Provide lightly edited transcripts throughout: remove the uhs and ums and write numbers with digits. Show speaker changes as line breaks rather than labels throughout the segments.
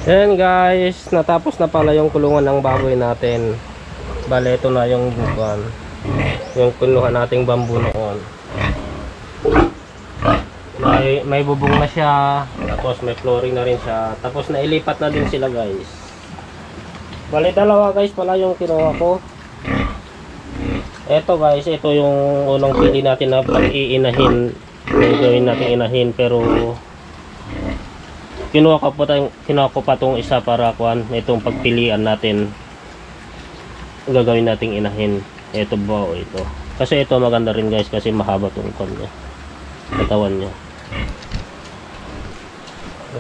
Ayan guys, natapos na pala yung kulungan ng baboy natin. Bale, ito na yung bukan, yung kinuha nating bambu noon. May bubong na siya, tapos may flooring na rin siya, tapos nailipat na din sila guys. Bale, dalawa guys pala yung kinuha ko. Ito guys, ito yung unang pili natin na pag-iinahin, gawin natin inahin, pero kinuha ko pa tong isa para kuan, itong pagpilian natin gagawin nating inahin. Ito ba o ito, kasi ito maganda rin guys kasi mahaba tong kuan niya, katawan niya.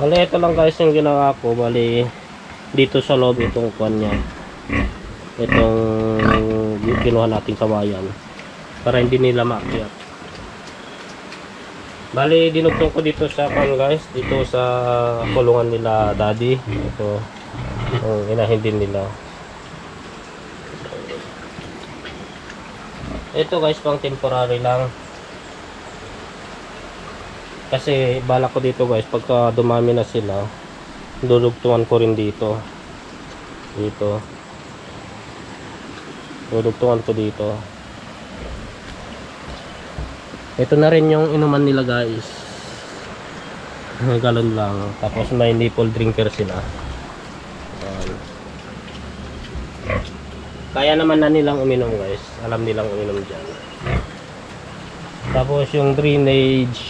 Bali, ito lang guys yung ginawa ko. Bali, dito sa loob itong kuan niya, itong kinuha nating kawayan para hindi nila maakyat. Bali, dinugtong ko dito sa kuan guys, dito sa kulungan nila daddy. Ito yung inahin din nila. Ito guys, pang temporary lang, kasi balak ko dito guys, pagka dumami na sila, dudugtungan ko rin dito. Dudugtungan ko dito. Ito na rin yung inuman nila guys, galon lang, tapos may nipple drinker sila. Kaya naman na nilang uminom guys, alam nilang uminom dyan. Tapos yung drainage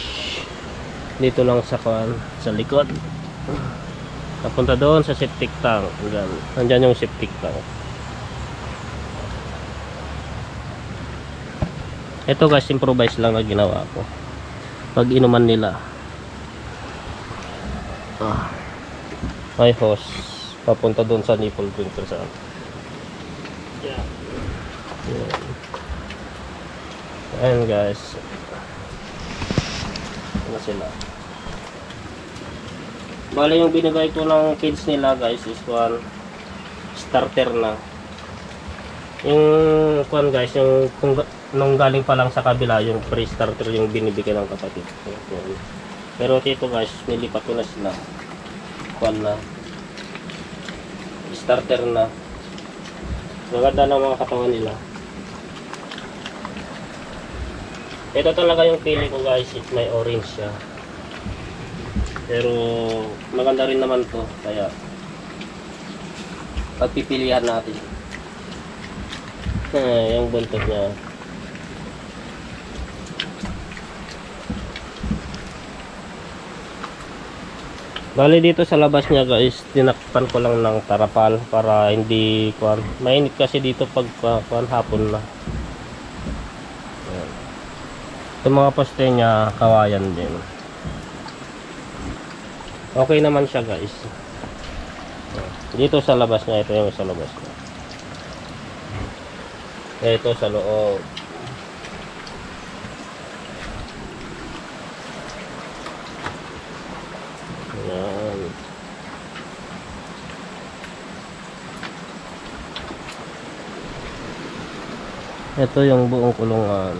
dito lang sa kuan, sa likod, napunta doon sa septic tank. Nandyan yung septic tank. Ito guys, improvise lang na ginawa ko pag inuman nila. May hose papunta doon sa nipple drinker sa ayan guys, ano sila. Bale, yung binigay ko ng kids nila guys is one starter na. Yung kuan guys, yung nung galing pa lang sa kabila, yung pre-starter yung binibigyan ng kapatid. Pero dito guys, nilipat ko na sila. Kuan na, starter na. Maganda ng mga katawan nila. Ito talaga yung pili ko guys, may orange siya. Pero maganda rin naman to, kaya pagpipilihan natin. Yung buntot niya. Bali, dito sa labas niya guys, tinakpan ko lang ng tarapal para hindi kuan. Mainit kasi dito pag kuan hapon na. Itong mga poste niya, kawayan din. Okay naman siya guys. Dito sa labas niya, ito yung sa labas niya. Ito sa loob. Ayan. Ito yung buong kulungan.